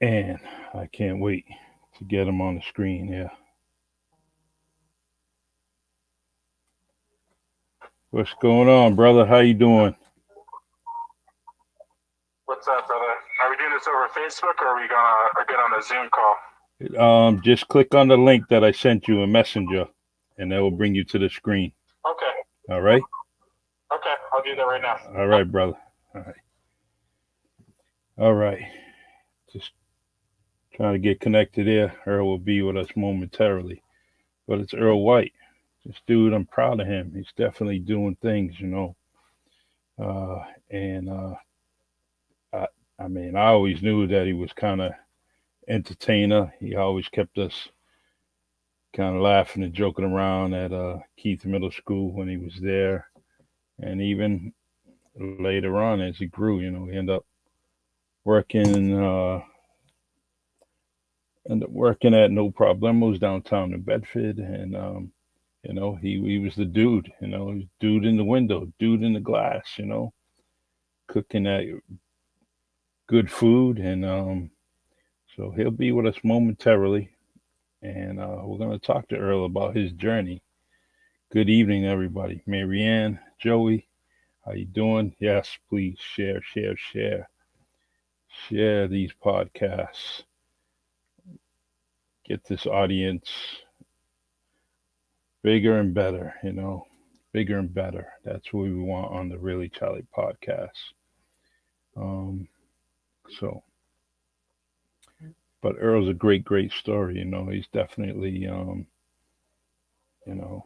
And I can't wait to get him on the screen here. What's going on, brother? How you doing? What's up, brother? Are we doing this over Facebook or are we gonna get on a Zoom call? Just click on the link that I sent you in Messenger, and that will bring you to the screen. Okay, All right? okay, I'll do that right now. All right, brother. All right. All right. Just trying to get connected here. Earl will be with us momentarily. But it's Earl White. This dude, I'm proud of him. He's definitely doing things, you know. And I, I mean, I always knew that he was kind of entertainer. He always kept us kind of laughing and joking around at Keith Middle School when he was there, and even later on as he grew, you know, he working ended up working at No Problemos downtown in Bedford, and you know, he was the dude, you know, he was dude in the window, dude in the glass, you know, cooking that good food, and so he'll be with us momentarily, and we're gonna talk to Earl about his journey. Good evening, everybody. Marianne, Joey, how you doing? Yes, please share, share, share, share these podcasts. Get this audience bigger and better. You know, bigger and better. That's what we want on the Really Charlie podcast. Um, so, but Earl's a great, great story. You know, he's definitely, you know,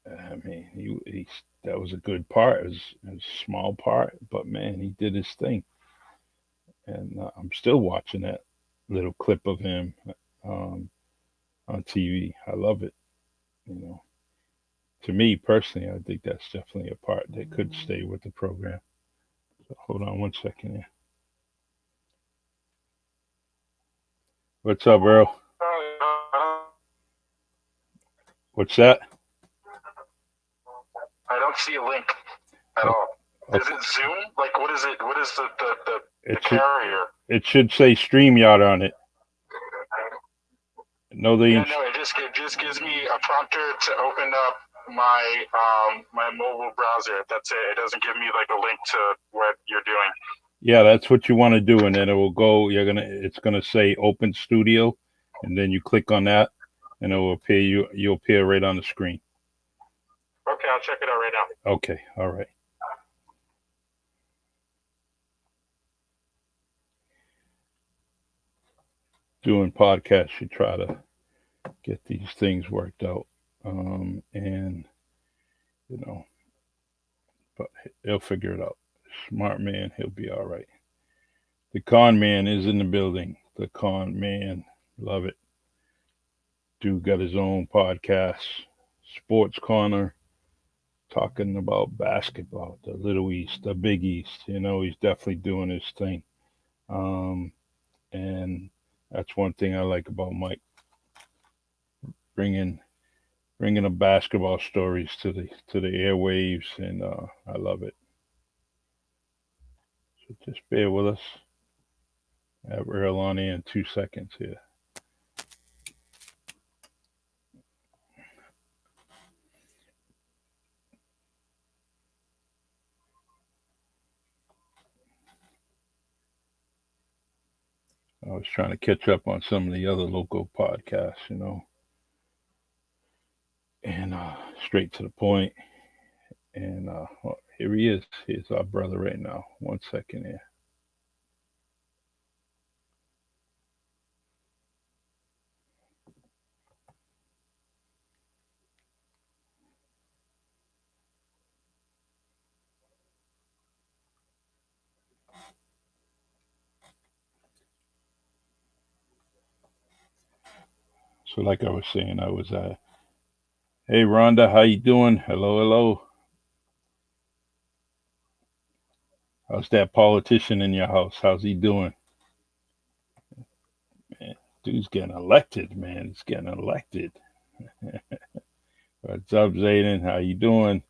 I mean, he that was a good part. It was a small part, but man, he did his thing, and I'm still watching that little clip of him um, on TV. I love it. You know, to me personally, I think that's definitely a part that could stay with the program. So hold on one second here. What's up, Earl? What's that? I don't see a link at Oh, all. Is okay. it Zoom? Like, what is it? What is the It should carrier? it should say StreamYard on it. No, the Yeah, no, it just gives me a prompter to open up my mobile browser. That's it. It doesn't give me like a link to what you're doing. yeah, that's what you want to do, and then it will go. It's gonna say Open Studio, and then you click on that, and it will appear you'll appear right on the screen. Okay, I'll check it out right now. Okay, all right. Doing podcasts, you try to get these things worked out, and you know, but he'll figure it out. Smart man, he'll be all right. The con man is in the building. The con man, love it. Dude got his own podcast, Sports Corner, talking about basketball, the Little East, the Big East. You know, he's definitely doing his thing. Um, and that's one thing I like about Mike, bringing bringing the basketball stories to the airwaves, and I love it. So just bear with us. I have Earl on in 2 seconds here. I was trying to catch up on some of the other local podcasts, you know, and straight to the point. And well, here he is. Here's our brother right now. 1 second here. So, like I was saying, I was, hey Rhonda, how you doing? Hello, hello. How's that politician in your house? How's he doing? Man, dude's getting elected, man. He's getting elected. What's up, Zayden? How you doing?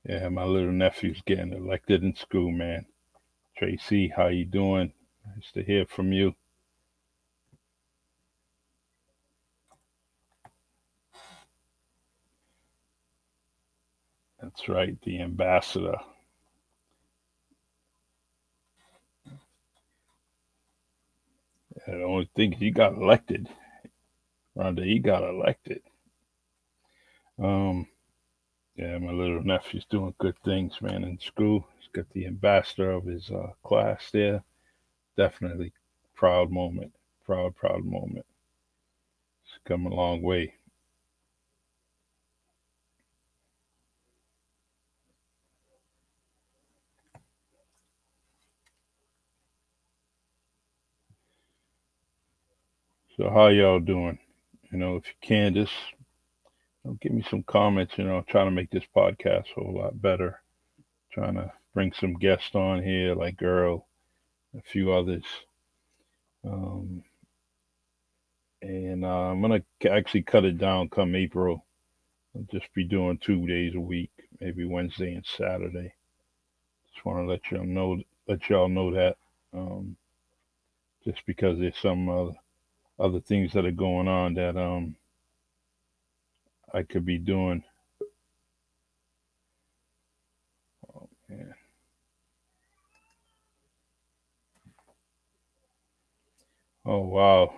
Yeah, my little nephew's getting elected in school, man. Tracy, how you doing? Nice to hear from you. That's right, the ambassador. I don't think he got elected. Rhonda, he got elected. Um, yeah, my little nephew's doing good things, man, in school. He's got the ambassador of his class there. Definitely proud moment. Proud moment. It's come a long way. So how y'all doing? If you can, just give me some comments. Trying to make this podcast a whole lot better. Trying to bring some guests on here like Earl, a few others. Um, and I'm gonna actually cut it down come April. I'll just be doing 2 days a week, maybe Wednesday and Saturday. Just want to let y'all know that. Um, just because there's some other things that are going on that I could be doing. Yeah. Oh wow,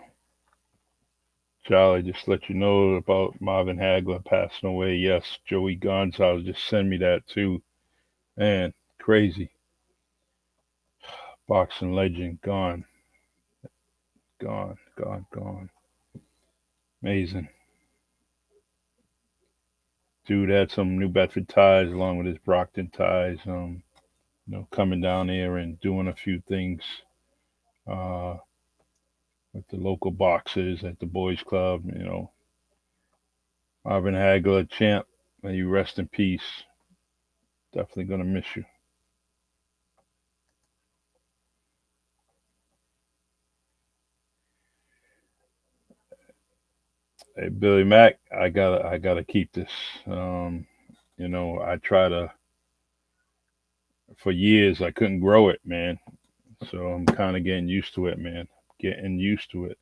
Charlie, just let you know about Marvin Hagler passing away. Yes, Joey Gonzalez just sent me that too. Man, crazy. Boxing legend gone, gone. Amazing. Dude had some New Bedford ties along with his Brockton ties. Coming down there and doing a few things uh, with the local boxers at the boys club. Marvin Hagler, champ. May you rest in peace. Definitely gonna miss you. Hey, Billy Mack, I gotta keep this. I try to. For years, I couldn't grow it, man. So I'm kind of getting used to it, man. Getting used to it,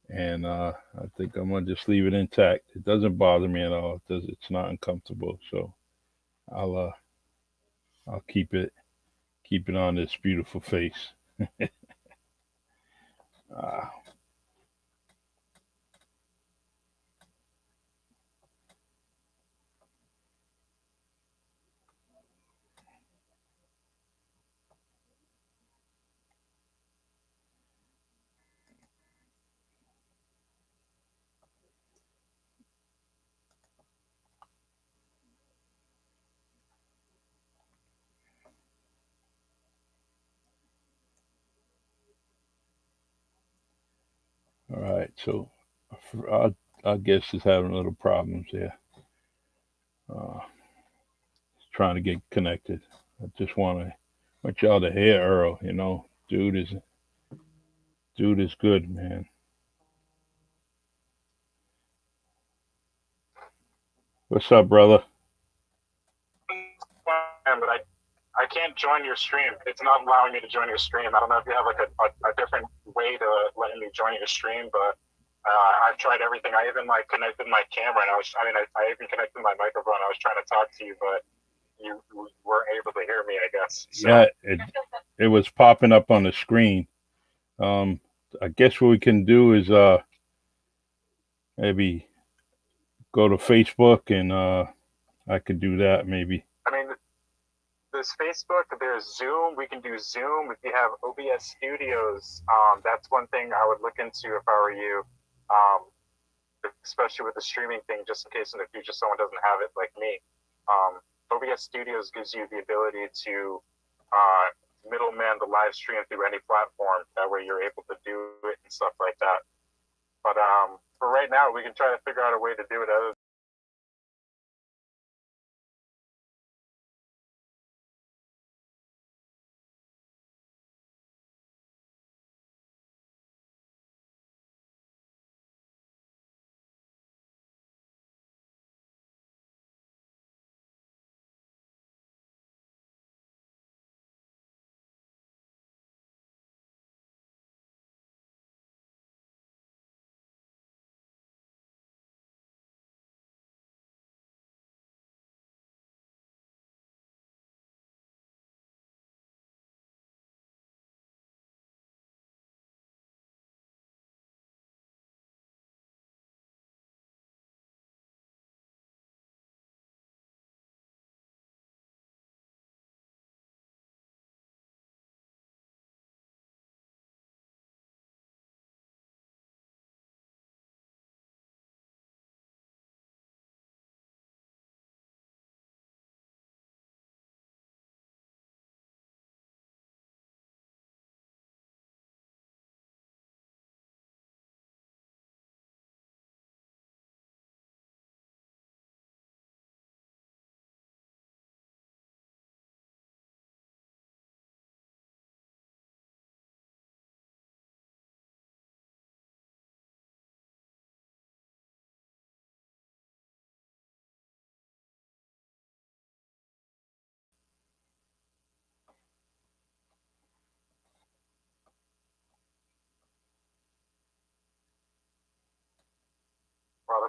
and I think I'm gonna just leave it intact. It doesn't bother me at all. It does. It's not uncomfortable. So I'll uh, I'll keep it on this beautiful face. Uh, all right. So our guest is having a little problems here. Uh, Trying to get connected. I just want y'all to hear Earl. Dude is good, man. What's up, brother? But I can't join your stream. It's not allowing me to join your stream. I don't know if you have like a different way to let me join your stream, but I've tried everything. I even like connected my camera, and I even connected my microphone. I was trying to talk to you, but you weren't able to hear me, I guess. So. Yeah, it was popping up on the screen. Um, I guess what we can do is maybe go to Facebook and I could do that maybe. I mean, there's Facebook, there's Zoom. We can do Zoom. If you have OBS Studios, that's one thing I would look into if I were you, especially with the streaming thing, just in case in the future someone doesn't have it like me. OBS Studios gives you the ability to middleman the live stream through any platform. That way you're able to do it and stuff like that. But for right now, we can try to figure out a way to do it other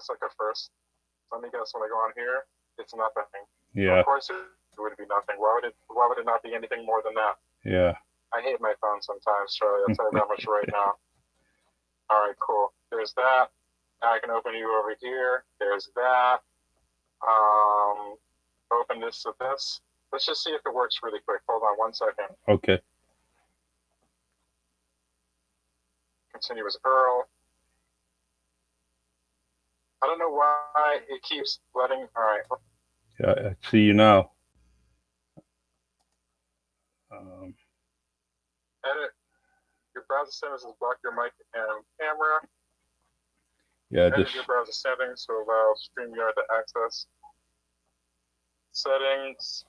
That's like a first. Let me guess. When I go on here, it's nothing. Yeah. Of course, it would be nothing. Why would it not be anything more than that? Yeah. I hate my phone sometimes, Charlie. I'll tell you that much right now. All right, cool. There's that. Now I can open you over here. There's that. Open this with this. Let's just see if it works really quick. Hold on 1 second. Okay. Continue as Earl. I don't know why it keeps letting. All right. Yeah, I see you now. Edit. Your browser settings is block your mic and camera. Yeah, Edit your browser settings to allow StreamYard to access. Settings.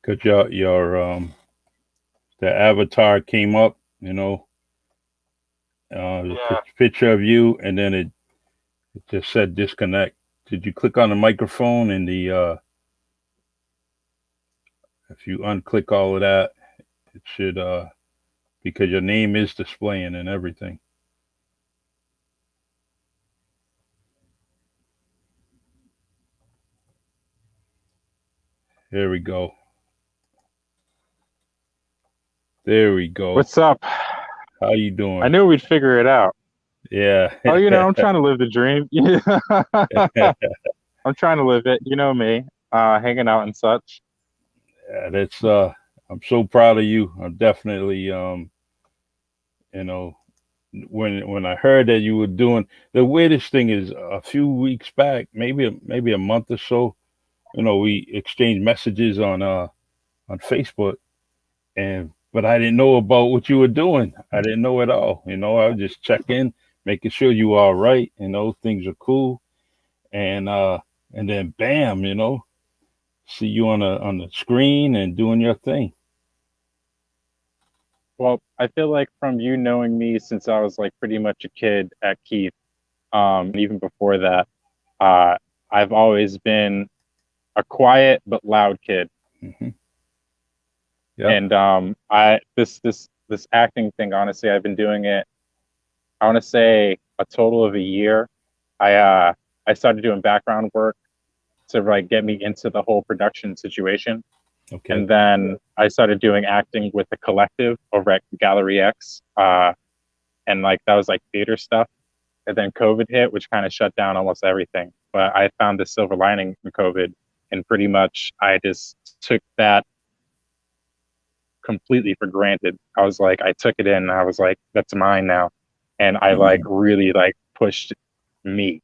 Cause your the avatar came up, you know, the picture of you, and then it just said disconnect. Did you click on the microphone and the if you unclick all of that, it should because your name is displaying and everything. There we go. There we go. What's up? How you doing? I knew we'd figure it out. Yeah. Oh, you know, I'm trying to live the dream. I'm trying to live it. You know me, hanging out and such. Yeah, that's I'm so proud of you. I'm definitely you know, when I heard that you were doing, the weirdest thing is a few weeks back, maybe a month or so, you know, we exchanged messages on Facebook, but I didn't know about what you were doing. I didn't know at all. You know, I would just check in, making sure you were all right, you know, things are cool. And then bam, you know, see you on the screen and doing your thing. Well, I feel like from you knowing me since I was like pretty much a kid at Keith, and even before that, I've always been a quiet but loud kid. Mm-hmm. Yeah. And this acting thing, honestly, I've been doing it, I want to say a total of a year. I started doing background work to like get me into the whole production situation. Okay. And then I started doing acting with the collective over at Gallery X. And like that was like theater stuff. And then COVID hit, which kind of shut down almost everything. But I found the silver lining in COVID, and pretty much I just took that completely for granted. I was like, I took it in and I was like, that's mine now. And I like really like pushed me.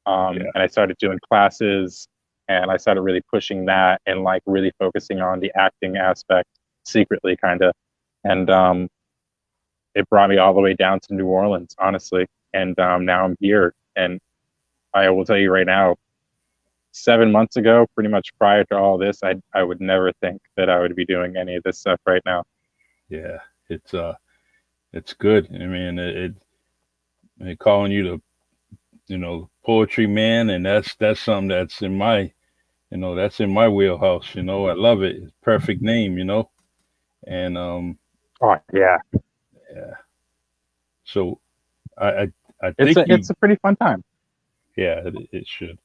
And I started doing classes, and I started really pushing that and like really focusing on the acting aspect secretly kind of. And it brought me all the way down to New Orleans, honestly. And now I'm here. And I will tell you right now, 7 months ago, pretty much prior to all this, I would never think that I would be doing any of this stuff right now. Yeah, it's good. I mean, it calling you the, you know, poetry man, and that's something that's in my, you know, that's in my wheelhouse. You know, I love it. It's perfect name, you know, and Oh yeah, yeah. So I think it's a pretty fun time. Yeah, it should.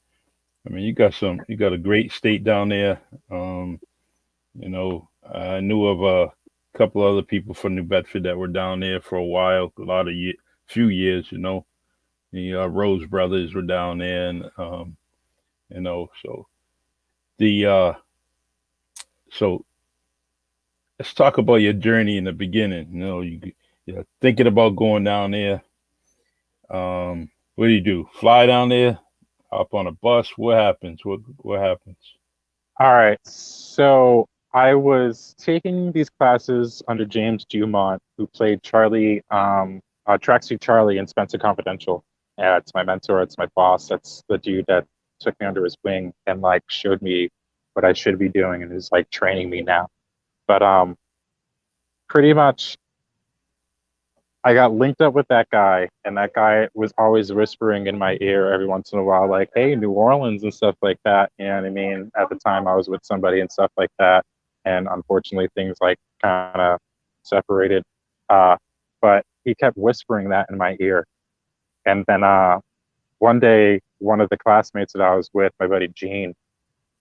I mean, you got a great state down there. You know, I knew of a couple other people from New Bedford that were down there for a while, few years. You know, the Rose brothers were down there, and you know, so the so let's talk about your journey in the beginning. You know, you're thinking about going down there. What do? Fly down there? Hop on a bus? What happens? What happens? All right. So I was taking these classes under James Dumont, who played Charlie, Tracksuit Charlie in Spencer Confidential. Yeah, it's my mentor. It's my boss. That's the dude that took me under his wing and like showed me what I should be doing and is like training me now. But pretty much I got linked up with that guy, and that guy was always whispering in my ear every once in a while, like, hey, New Orleans and stuff like that. You know what I mean? At the time, I was with somebody and stuff like that. And unfortunately, things like kind of separated. But he kept whispering that in my ear. And then one day, one of the classmates that I was with, my buddy Gene,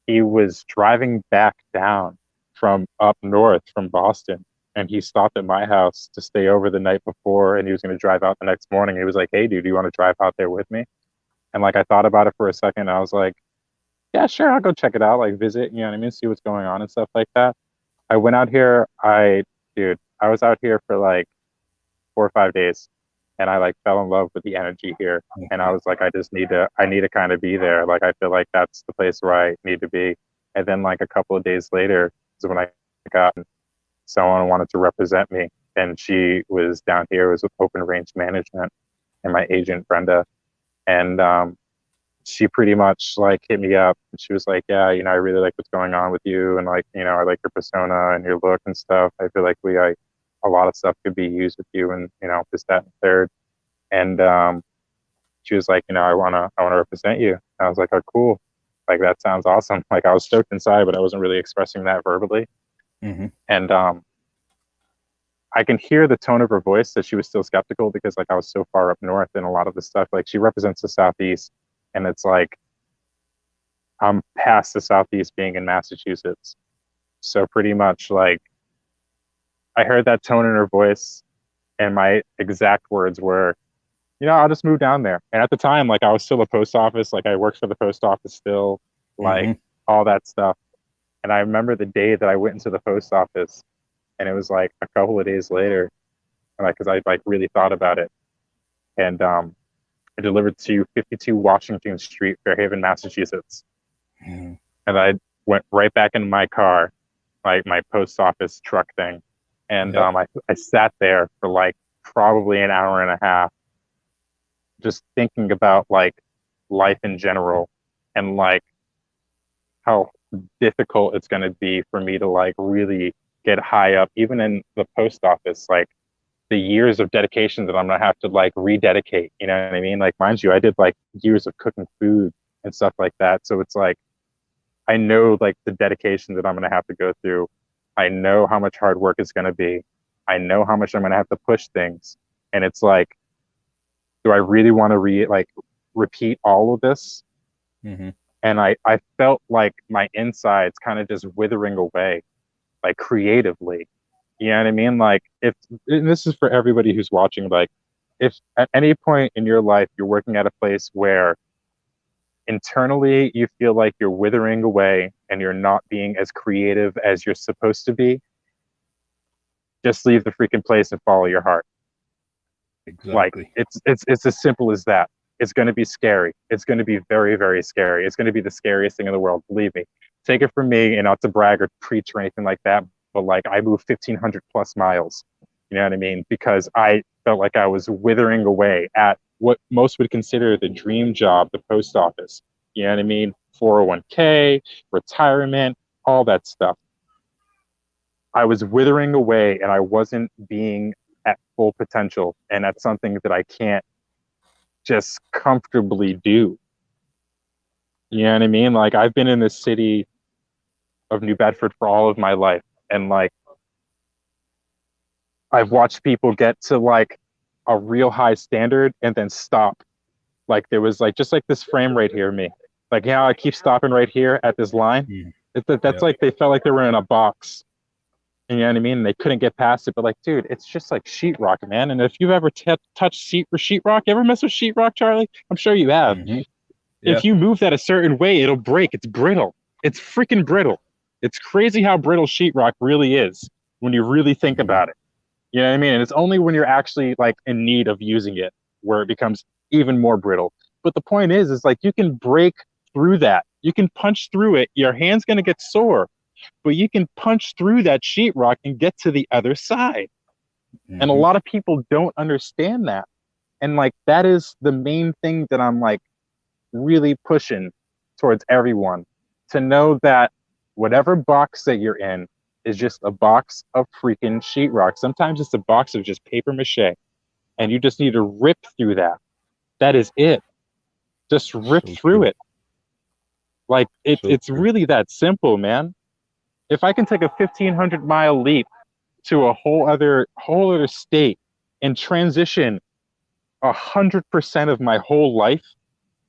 he was driving back down from up north from Boston, and he stopped at my house to stay over the night before, and he was going to drive out the next morning. He was like, "Hey, dude, do you want to drive out there with me?" And like I thought about it for a second, and I was like, "Yeah, sure, I'll go check it out, like visit, you know what I mean, see what's going on and stuff like that." I went out here. Dude, I was out here for like 4 or 5 days, and I like fell in love with the energy here. And I was like, I need to kind of be there. Like, I feel like that's the place where I need to be. And then like a couple of days later is when I got someone wanted to represent me, and she was down here. It was with Open Range Management and my agent Brenda, and she pretty much like hit me up, and she was like, "Yeah, I really like what's going on with you, and like, I like your persona and your look and stuff. I feel like a lot of stuff could be used with you, and this, that, and third." And she was like, I wanna represent you. And I was like, "Oh, cool. Like, that sounds awesome." Like, I was stoked inside, but I wasn't really expressing that verbally. Mm-hmm. And I can hear the tone of her voice that she was still skeptical, because like I was so far up north, and a lot of the stuff, like, she represents the Southeast, and it's like I'm past the Southeast being in Massachusetts. So pretty much like I heard that tone in her voice, and my exact words were, I'll just move down there. And at the time, like, I was still a post office, like I worked for the post office still, like all that stuff. And I remember the day that I went into the post office, and it was like a couple of days later, and like, cause I like really thought about it. And I delivered to 52 Washington Street, Fairhaven, Massachusetts. Mm-hmm. And I went right back in my car, like my post office truck thing. And I sat there for like probably an hour and a half, just thinking about like life in general, and like how difficult it's going to be for me to like really get high up, even in the post office, like the years of dedication that I'm going to have to like rededicate, you know what I mean? Like, mind you, I did like years of cooking food and stuff like that. So it's like, I know like the dedication that I'm going to have to go through. I know how much hard work it's going to be. I know how much I'm going to have to push things. And it's like, do I really want to repeat all of this? Mm-hmm. And I felt like my insides kind of just withering away, like creatively. You know what I mean? Like, and this is for everybody who's watching, like, if at any point in your life you're working at a place where internally you feel like you're withering away and you're not being as creative as you're supposed to be, just leave the freaking place and follow your heart. Exactly. Like, it's as simple as that. It's going to be scary. It's going to be very, very scary. It's going to be the scariest thing in the world. Believe me. Take it from me, and not to brag or preach or anything like that, but like, I moved 1,500 plus miles. You know what I mean? Because I felt like I was withering away at what most would consider the dream job, the post office. You know what I mean? 401k, retirement, all that stuff. I was withering away, and I wasn't being at full potential. And that's something that I can't just comfortably do. You know what I mean? Like, I've been in this city of New Bedford for all of my life, and like, I've watched people get to like a real high standard and then stop. Like, there was like, just like this frame right here, me. Like, I keep stopping right here at this line. That's like they felt like they were in a box. You know what I mean? And they couldn't get past it. But like, dude, it's just like sheetrock, man. And if you've ever touched sheetrock, you ever mess with sheetrock, Charlie? I'm sure you have. Mm-hmm. If you move that a certain way, it'll break. It's brittle. It's freaking brittle. It's crazy how brittle sheetrock really is when you really think about it. You know what I mean? And it's only when you're actually like in need of using it where it becomes even more brittle. But the point is like, you can break through that. You can punch through it. Your hand's going to get sore, but you can punch through that sheetrock and get to the other side. Mm-hmm. And a lot of people don't understand that. And like, that is the main thing that I'm like really pushing towards everyone, to know that whatever box that you're in is just a box of freaking sheetrock. Sometimes it's a box of just paper mache, and you just need to rip through that. That is it. Just rip through it. Like, it's really that simple, man. If I can take a 1,500-mile leap to a whole other state and transition 100% of my whole life.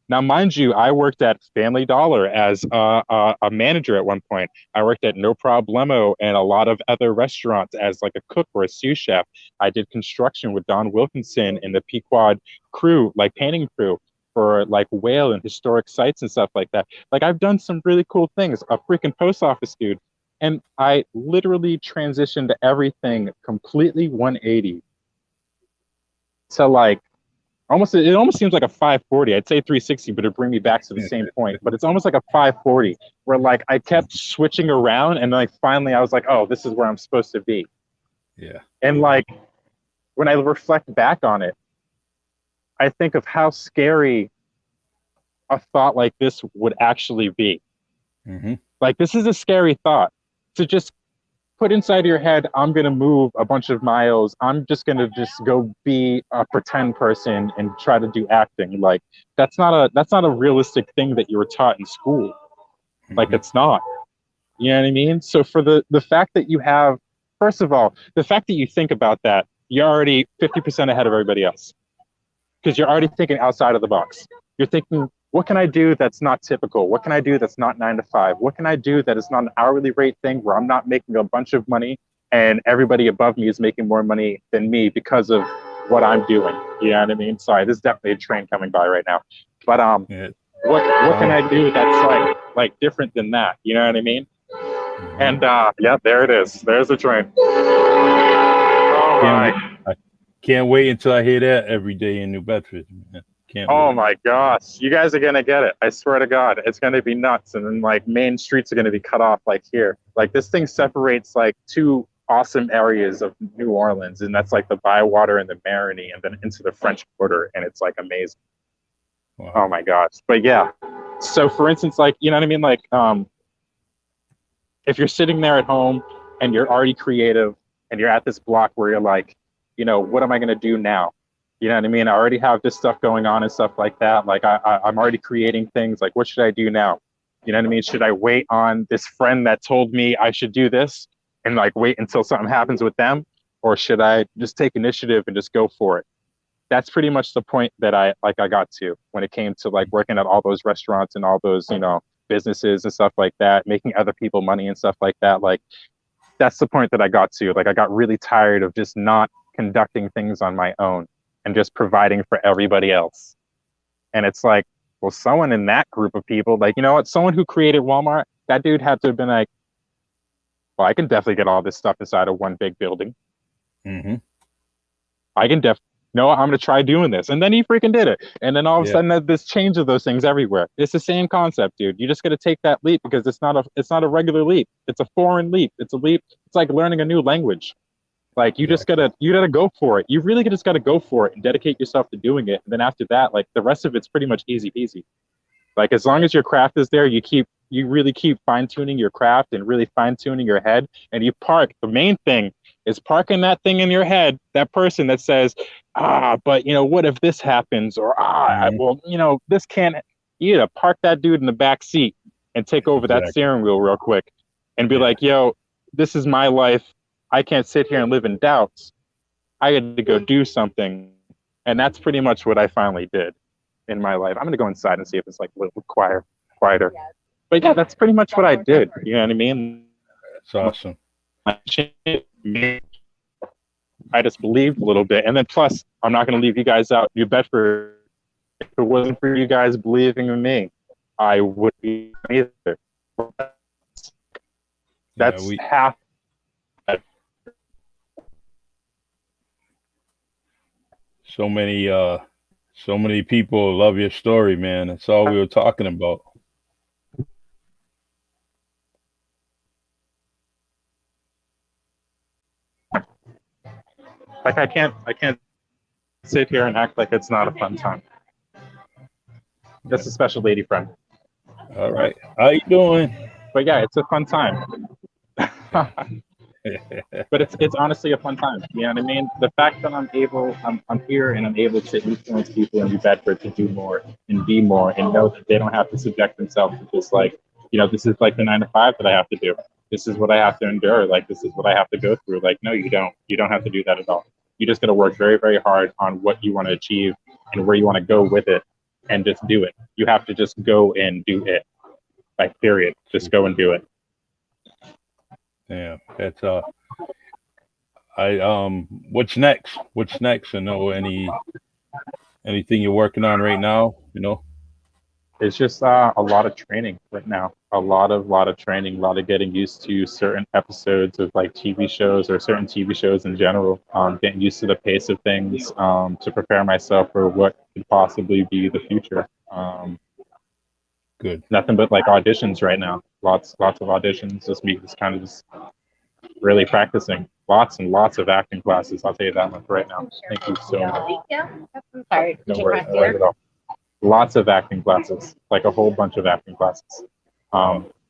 Now, mind you, I worked at Family Dollar as a manager at one point. I worked at No Problemo and a lot of other restaurants as like a cook or a sous chef. I did construction with Don Wilkinson and the Pequod crew, like painting crew for like whale and historic sites and stuff like that. Like I've done some really cool things, a freaking post office dude. And I literally transitioned everything completely 180 to like, it almost seems like a 540. I'd say 360, but it'd bring me back to the same point. But it's almost like a 540 where like I kept switching around and like finally I was like, oh, this is where I'm supposed to be. Yeah. And like when I reflect back on it, I think of how scary a thought like this would actually be. Mm-hmm. Like this is a scary thought to just put inside your head, I'm going to move a bunch of miles. I'm just going to just go be a pretend person and try to do acting. Like that's not a realistic thing that you were taught in school. Mm-hmm. Like it's not, you know what I mean? So for the fact that you have, first of all, the fact that you think about that, you're already 50% ahead of everybody else because you're already thinking outside of the box. You're thinking, what can I do that's not typical? What can I do that's not 9 to 5? What can I do that is not an hourly rate thing where I'm not making a bunch of money and everybody above me is making more money than me because of what I'm doing? You know what I mean? Sorry, there's definitely a train coming by right now. But Yeah. what can I do that's like different than that? You know what I mean? Mm-hmm. And yeah, there it is. There's the train. Oh my! Can't wait until I hear that every day in New Bedford. Man. Oh my gosh, you guys are gonna get it. I swear to God, it's gonna be nuts. And then like main streets are gonna be cut off like here. Like this thing separates like two awesome areas of New Orleans, and that's like the Bywater and the Marigny, and then into the French Quarter, and it's like amazing. Wow. Oh my gosh. But yeah. So for instance, like, you know what I mean? Like if you're sitting there at home and you're already creative and you're at this block where you're like, you know, what am I gonna do now? You know what I mean? I already have this stuff going on and stuff like that. Like I'm already creating things. Like, what should I do now? You know what I mean? Should I wait on this friend that told me I should do this and like wait until something happens with them? Or should I just take initiative and just go for it? That's pretty much the point that I got to when it came to like working at all those restaurants and all those, you know, businesses and stuff like that, making other people money and stuff like that. Like that's the point that I got to. Like I got really tired of just not conducting things on my own and just providing for everybody else. And it's like, well, someone in that group of people, like, you know what, someone who created Walmart, that dude had to have been like, well, I can definitely get all this stuff inside of one big building. Mm-hmm. I can no, I'm going to try doing this. And then he freaking did it. And then all of a sudden this change of those things everywhere. It's the same concept, dude. You just got to take that leap because it's not a regular leap. It's a foreign leap. It's a leap. It's like learning a new language. Like you just gotta go for it. You really just gotta go for it and dedicate yourself to doing it. And then after that, like the rest of it's pretty much easy peasy. Like as long as your craft is there, you really keep fine tuning your craft and really fine tuning your head. And you park. The main thing is parking that thing in your head. That person that says, but you know, what if this happens? Or well, you know, this can't. You gotta park that dude in the back seat and take over that steering wheel real quick, and be like, yo, this is my life. I can't sit here and live in doubts. I had to go do something. And that's pretty much what I finally did in my life. I'm going to go inside and see if it's like a little quieter. But yeah, that's pretty much what I did. You know what I mean? That's awesome. I just believed a little bit. And then plus, I'm not going to leave you guys out. New Bedford, if it wasn't for you guys believing in me, I would be either. That's half. So many people love your story, man. That's all we were talking about. Like I can't sit here and act like it's not a fun time. That's a special lady friend. All right. How you doing? But yeah, it's a fun time. But it's honestly a fun time. You know what I mean? The fact that I'm here and I'm able to influence people in New Bedford to do more and be more and know that they don't have to subject themselves to just like, you know, this is like the 9 to 5 that I have to do. This is what I have to endure. Like, this is what I have to go through. Like, no, you don't. You don't have to do that at all. You just got to work very, very hard on what you want to achieve and where you want to go with it, and just do it. You have to just go and do it. Like, period. Just go and do it. Yeah, that's what's next? What's next? Anything you're working on right now? It's just a lot of training right now. A lot of training, a lot of getting used to certain episodes of like TV shows or certain TV shows in general. Getting used to the pace of things to prepare myself for what could possibly be the future. Good. Nothing but like auditions right now. Lots of auditions. Just kind of just really practicing. Lots and lots of acting classes. I'll tell you that much right now. Thank you so much. Yeah. I'm sorry. No worries, no worries at all. Lots of acting classes, like a whole bunch of acting classes.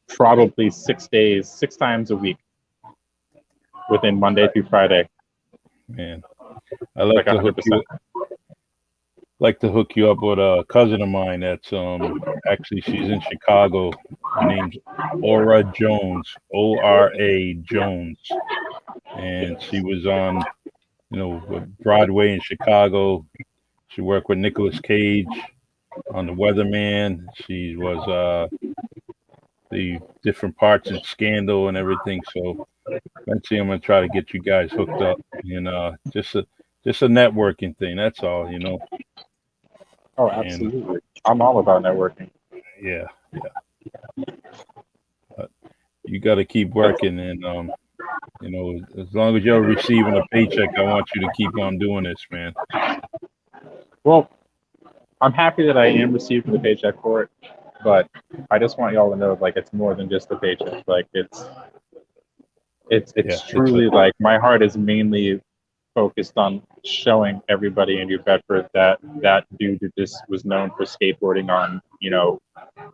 Probably 6 days, 6 times a week, within Monday through Friday. Man, I like Like to hook 100%. you up with a cousin of mine that's actually she's in Chicago. Her name's Aura Jones, O-R-A Jones, and she was on with Broadway in Chicago. She worked with Nicolas Cage on The Weatherman. She was the different parts in Scandal and everything. So eventually I'm gonna try to get you guys hooked up, and just a networking thing. That's all, Oh, absolutely. I'm all about networking. Yeah. But you got to keep working, and as long as you're receiving a paycheck, I want you to keep on doing this, man. Well, I'm happy that I am receiving the paycheck for it, but I just want y'all to know, like, it's more than just the paycheck. Like, it's truly like my heart is mainly focused on showing everybody in New Bedford that dude who just was known for skateboarding on,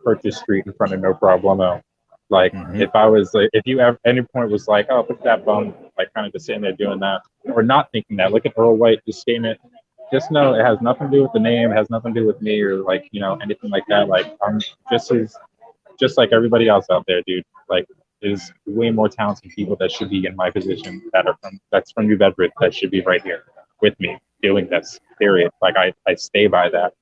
Purchase Street in front of No Problemo. Like, if I was like, if you at any point was like, oh, look at that bum, like kind of just sitting there doing that, or not thinking that, look at Earl White just skating it, just know it has nothing to do with the name, it has nothing to do with me or like, anything like that. Like, I'm just like everybody else out there, dude. Like, there's way more talented people that should be in my position that's from New Bedford that should be right here with me doing this, period. Like, I stay by that.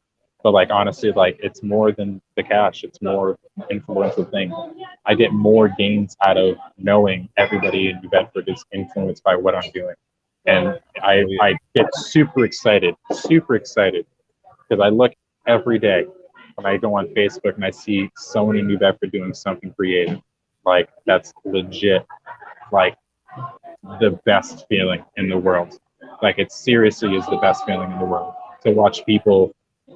But like, honestly, like, it's more than the cash. It's more influential thing. I get more gains out of knowing everybody in New Bedford is influenced by what I'm doing. And I get super excited because I look every day when I go on Facebook and I see someone in New Bedford doing something creative. Like, that's legit, like, the best feeling in the world. Like, it seriously is the best feeling in the world to watch people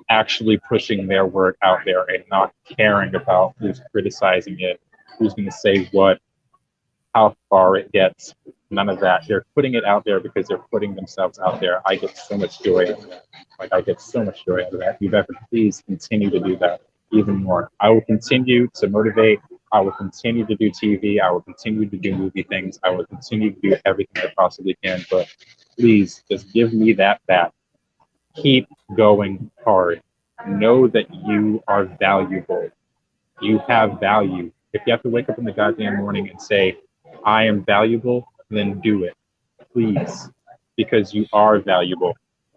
actually pushing their work out there and not caring about who's criticizing it, who's going to say what, how far it gets. None of that. They're putting it out there because they're putting themselves out there. I get so much joy out of that. Like, I get so much joy out of that. You better please continue to do that even more. I will continue to motivate. I will continue to do TV. I will continue to do movie things. I will continue to do everything I possibly can. But please just give me that back. Keep going hard. Know that you are valuable. You have value. If you have to wake up in the goddamn morning and say, I am valuable, then do it. Please. Because you are valuable.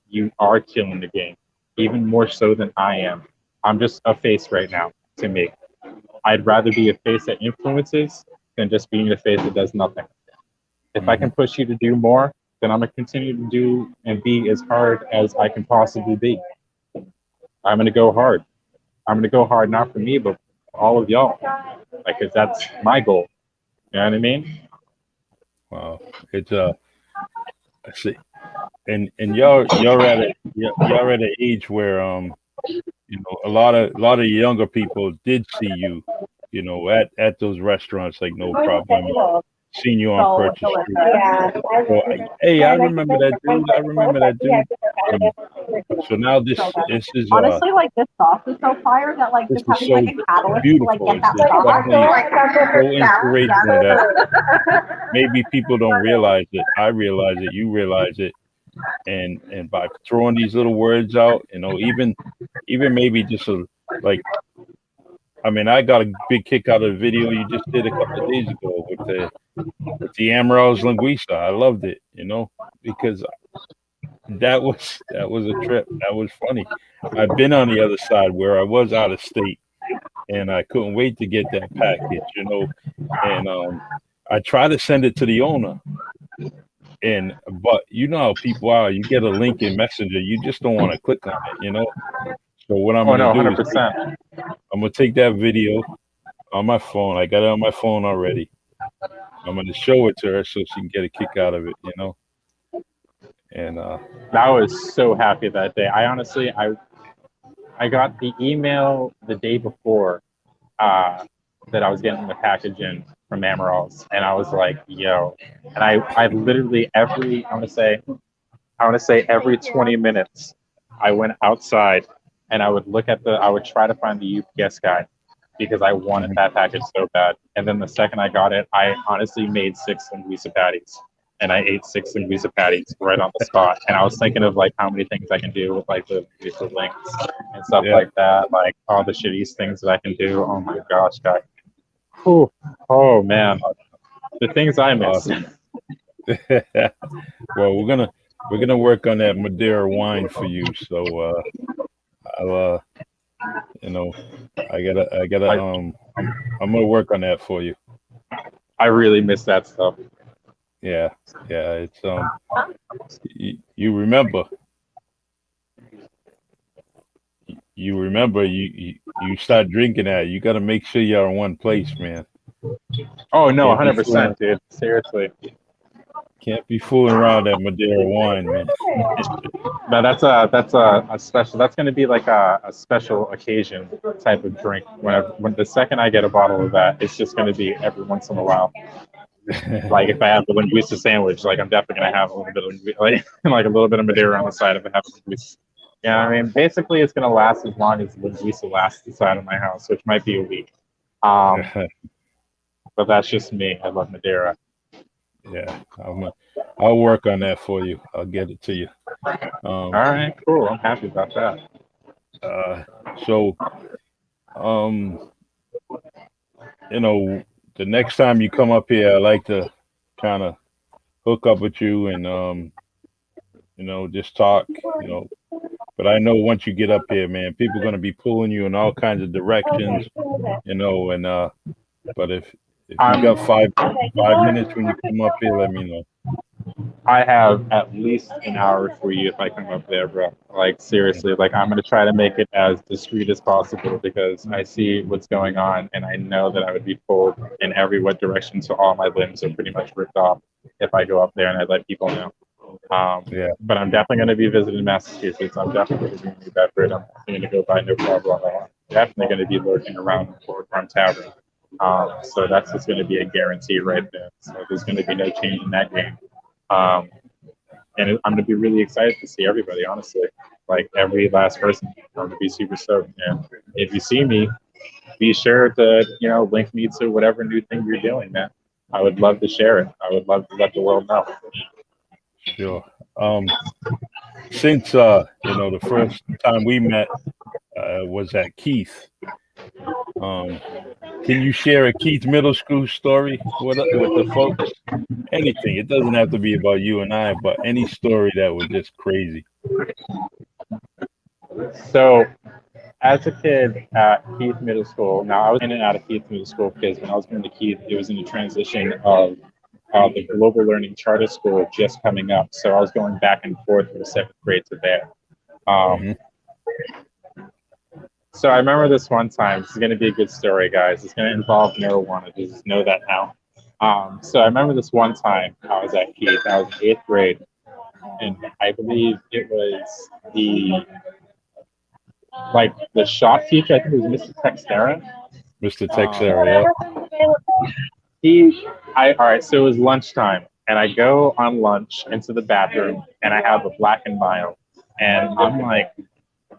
You are killing the game. Even more so than I am. I'm just a face right now to me. I'd rather be a face that influences than just being a face that does nothing. If I can push you to do more, then I'm going to continue to do and be as hard as I can possibly be. I'm going to go hard. I'm going to go hard, not for me, but for all of y'all. Like, 'cause that's my goal. You know what I mean? Wow, it's I see, and y'all at an age where a lot of younger people did see you, at those restaurants like No Problem. Seen you on Purchase Street. So, I remember that dude. So now this is honestly, like, this sauce is so fire that like this just is having so like a catalyst to beautiful. like get that It's sauce. definitely so inspirational that maybe people don't realize it. I realize it. You realize it. And by throwing these little words out, even maybe just like, I mean, I got a big kick out of the video you just did a couple of days ago with the Amarillo's Linguiça. I loved it, because that was a trip. That was funny. I've been on the other side where I was out of state, and I couldn't wait to get that package, and I tried to send it to the owner, and but you know how people are. You get a link in Messenger, you just don't want to click on it. So what I'm Oh gonna no, do is 100%. I'm gonna take that video on my phone. I got it on my phone already. I'm gonna show it to her so she can get a kick out of it. And I was so happy that day. I honestly, I got the email the day before that I was getting the package in from Amaral's, and I was like, yo. And I literally I want to say every 20 minutes, I went outside and I would try to find the UPS guy because I wanted that package so bad. And then the second I got it, I honestly made 6 linguiça patties. And I ate 6 linguiça patties right on the spot. And I was thinking of like how many things I can do with like the links and stuff Yeah. like that, like all the shittiest things that I can do. Oh my gosh, guy. Whew. Oh man, the things I miss. Well, we're gonna work on that Madeira wine for you. So I'll I gotta I'm gonna work on that for you. I really miss that stuff. Yeah, it's you remember you start drinking that. You got to make sure you're in one place, man. Oh no, Can't be 100%, dude. Seriously. Can't be fooling around that Madeira wine, man. No, that's a special. That's going to be like a special occasion type of drink. When the second I get a bottle of that, it's just going to be every once in a while. Like if I have the linguiça sandwich, like I'm definitely going to have a little bit of like a little bit of Madeira on the side if I have linguiça. Yeah, I mean, basically it's going to last as long as linguiça lasts inside of my house, which might be a week. But that's just me. I love Madeira. Yeah, I'll work on that for you. I'll get it to you. All right, cool. I'm happy about that. So, the next time you come up here, I like to kind of hook up with you and just talk. But I know once you get up here, man, people are gonna be pulling you in all kinds of directions. And but if you got five minutes when you come up here, let me know. I have at least an hour for you if I come up there, bro. Like seriously, like I'm gonna try to make it as discreet as possible because I see what's going on and I know that I would be pulled in every what direction, so all my limbs are pretty much ripped off if I go up there and I let people know. But I'm definitely going to be visiting Massachusetts. I'm definitely going to be in New Bedford. I'm going to go by No Problemo. I'm definitely going to be lurking around the Ford Farm Tavern. So that's just going to be a guarantee right there. So there's going to be no change in that game. And I'm going to be really excited to see everybody, honestly. Like every last person. I'm going to be super stoked. And if you see me, be sure to, link me to whatever new thing you're doing, man. I would love to share it. I would love to let the world know. Sure. Since the first time we met was at Keith. Can you share a Keith middle school story with the folks? Anything. It doesn't have to be about you and I, but any story that was just crazy. So, as a kid at Keith Middle School, now I was in and out of Keith Middle School because when I was going to Keith, it was in the transition of the Global Learning Charter School just coming up. So I was going back and forth from the 7th grade to there. So I remember this one time. This is going to be a good story, guys. It's going to involve marijuana. Just know that now. So I remember this one time I was at Keith. I was in 8th grade, and I believe it was the shop teacher. I think it was Mr. Texera. Mr. Texera, yeah. All right. So it was lunchtime, and I go on lunch into the bathroom, and I have a Black and Mild, and I'm like,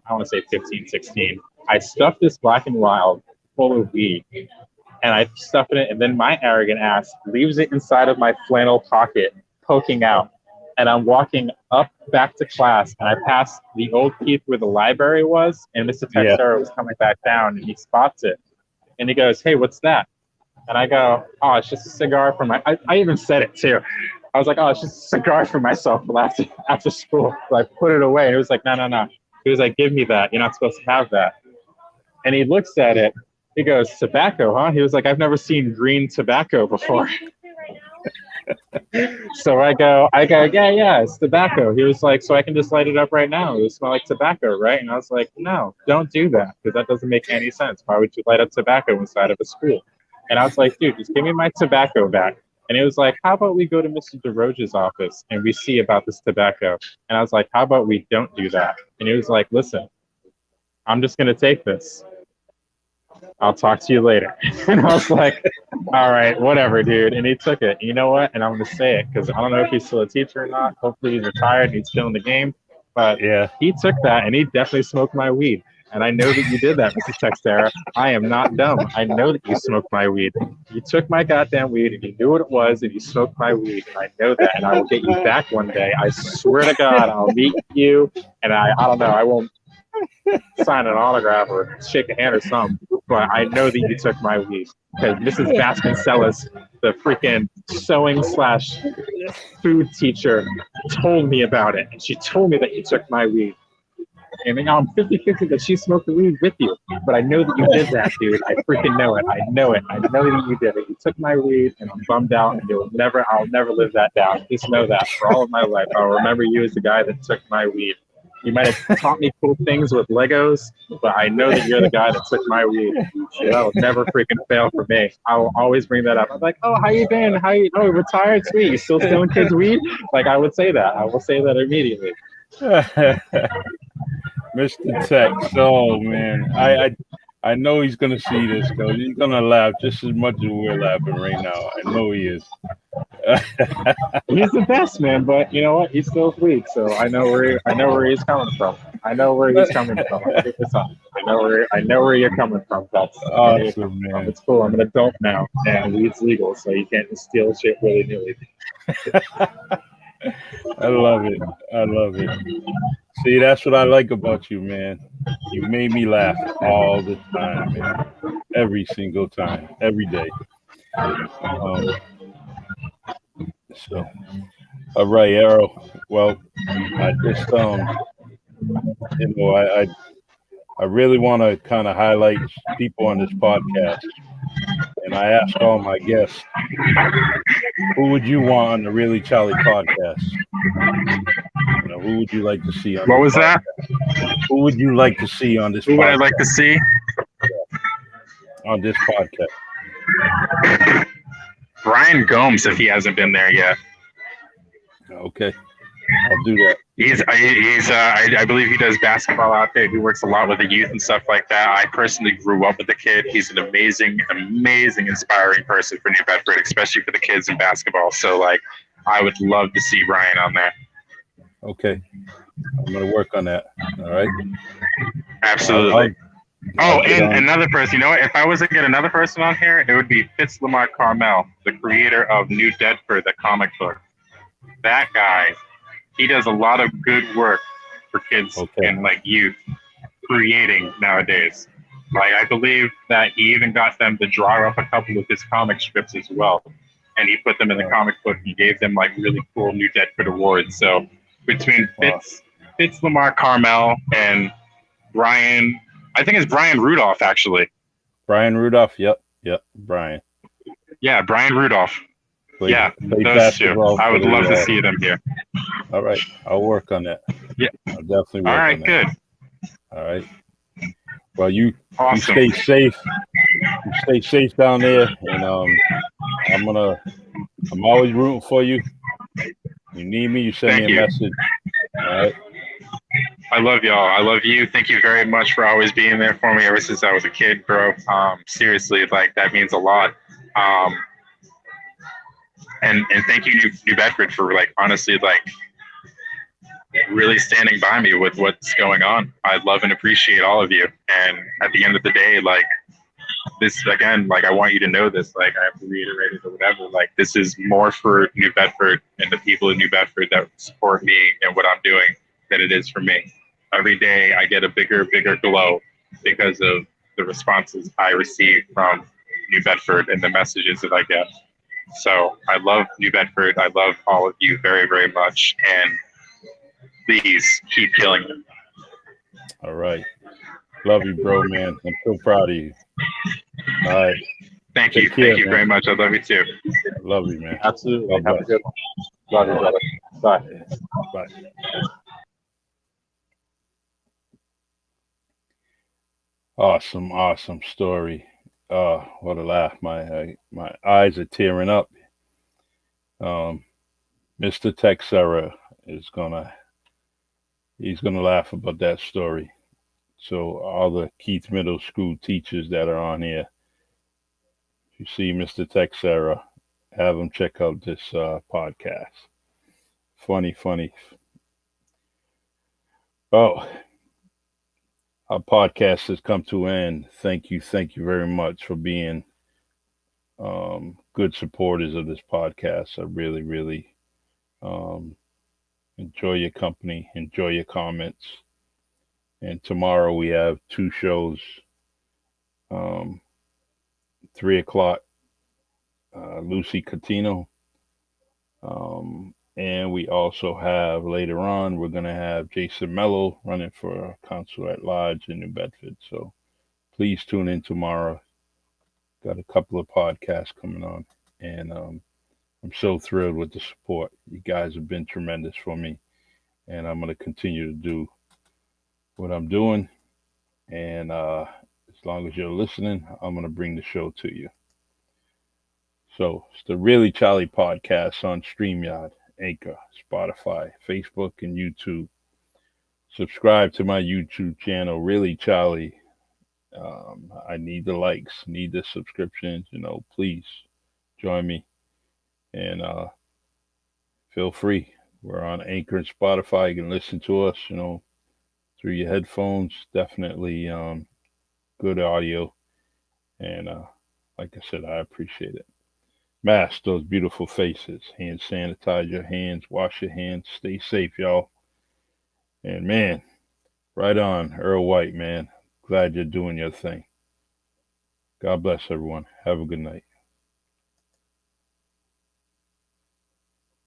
I want to say 15, 16. I stuffed this Black and Mild full of weed, and I stuff it in, and then my arrogant ass leaves it inside of my flannel pocket, poking out. And I'm walking up back to class, and I pass the old Keith where the library was, and Mr. Texera was coming back down, and he spots it, and he goes, "Hey, what's that?" And I go, "Oh, it's just a cigar from my." I even said it too. I was like, oh, it's just a cigar for myself after school. So I put it away. And it was like, no, no, no. He was like, give me that. You're not supposed to have that. And he looks at it. He goes, tobacco, huh? He was like, I've never seen green tobacco before. So I go, yeah, it's tobacco. He was like, so I can just light it up right now. It would smell like tobacco, right? And I was like, no, don't do that, because that doesn't make any sense. Why would you light up tobacco inside of a school? And I was like, dude, just give me my tobacco back. And it was like, how about we go to Mr. DeRoche's office and we see about this tobacco? And I was like, how about we don't do that? And he was like, listen, I'm just going to take this. I'll talk to you later. And I was like, all right, whatever, dude. And he took it. You know what? And I'm going to say it because I don't know if he's still a teacher or not. Hopefully he's retired and he's still in the game. But Yeah. he took that and he definitely smoked my weed. And I know that you did that, Mr. Texera. I am not dumb. I know that you smoked my weed. You took my goddamn weed and you knew what it was and you smoked my weed. And I know that. And I will get you back one day. I swear to God, I'll meet you. And I don't know, I won't sign an autograph or shake a hand or something, but I know that you took my weed because Mrs. Vasconcelos, the freaking sewing / food teacher, told me about it, and she told me that you took my weed. And now I'm 50-50 that she smoked the weed with you, but I know that you did that, dude. I freaking know it. I know it. I know that you did it. You took my weed, and I'm bummed out, and I'll never live that down. Just know that for all of my life, I'll remember you as the guy that took my weed. You might have taught me cool things with Legos, but I know that you're the guy that took my weed. So that'll never freaking fail for me. I will always bring that up. I'm like, oh, how you been? Oh, retired? Sweet. You still stealing kids' weed? Like, I would say that. I will say that immediately. Mr. Tex, oh man, I know he's gonna see this because he's gonna laugh just as much as we're laughing right now. I know he is. He's the best, man. But you know what? He's still weak, so I know where he's coming from. I know where he's coming from. 100%. I know where you're coming from. That's awesome, man. It's cool. I'm an adult now, and weed's legal, so you can't just steal shit willy nilly. I love it. I love it. See, that's what I like about you, man. You made me laugh all the time, man. Every single time, every day. So, all right, Earl. Well, I just I really want to kind of highlight people on this podcast, and I asked all my guests, who would you want on the Really Charlie podcast? You know, who would you like to see on? What was that? Who would you like to see on this? Who would I like to see on this podcast? Brian Gomes, if he hasn't been there yet. Okay, I'll do that. I believe he does basketball out there. He works a lot with the youth and stuff like that. I personally grew up with the kid. He's an amazing, inspiring person for New Bedford, especially for the kids in basketball. So, like, I would love to see Brian on there. Okay, I'm gonna work on that. All right. Absolutely. And another person. You know what? If I was to get another person on here, it would be Fitz Lamar Carmel, the creator of New Bedford, the comic book. That guy, he does a lot of good work for kids and like youth creating nowadays. Like, I believe that he even got them to draw up a couple of his comic strips as well, and he put them in the comic book. He gave them like really cool New Bedford awards. So between Fitz Lamar Carmel and Brian, I think it's Brian Rudolph, actually. Brian Rudolph. Yep. Brian. Yeah, Brian Rudolph. Played those two. I would love to see them here. All right, I'll work on that. Yeah, I'll definitely work all right, on that. good. All right. Well, you awesome. You stay safe. You stay safe down there, and I'm always rooting for you. You need me, you send me a message. All right. I love y'all. I love you. Thank you very much for always being there for me ever since I was a kid, bro. Seriously, like, that means a lot. And thank you, New Bedford, for, like, honestly, like, really standing by me with what's going on. I love and appreciate all of you. And at the end of the day, like, this, again, like, I want you to know this, like, I have to reiterate it or whatever, like, this is more for New Bedford and the people in New Bedford that support me and what I'm doing than it is for me. Every day I get a bigger glow because of the responses I receive from New Bedford and the messages that I get. So I love New Bedford. I love all of you very, very much. And please keep killing it. All right. Love you, bro, man. I'm so proud of you. All right. Thank Take you. care, Thank you man. very much. I love you too. Love you, man. Absolutely. God Have a bless. good one. Love you, brother. Bye. Bye. Awesome story. What a laugh. My eyes are tearing up. Mr. Texera is he's gonna laugh about that story. So all the Keith Middle School teachers that are on here, if you see Mr. Texera, have them check out this podcast. Funny. Oh, our podcast has come to an end. Thank you very much for being good supporters of this podcast. I really enjoy your company, enjoy your comments. And tomorrow we have two shows. 3 o'clock, Lucy Catino. And we also have later on, we're going to have Jason Mello running for council at large in New Bedford. So please tune in tomorrow. Got a couple of podcasts coming on. And I'm so thrilled with the support. You guys have been tremendous for me. And I'm going to continue to do what I'm doing. And as long as you're listening, I'm going to bring the show to you. So it's the Really Charlie podcast on StreamYard, Anchor, Spotify, Facebook, and YouTube. Subscribe to my YouTube channel, Really Charlie. I need the likes, need the subscriptions. Please join me and feel free. We're on Anchor and Spotify. You can listen to us, through your headphones. Definitely good audio. And like I said, I appreciate it. Mask those beautiful faces. Hand sanitize your hands. Wash your hands. Stay safe, y'all. And man, right on, Earl White, man. Glad you're doing your thing. God bless everyone. Have a good night.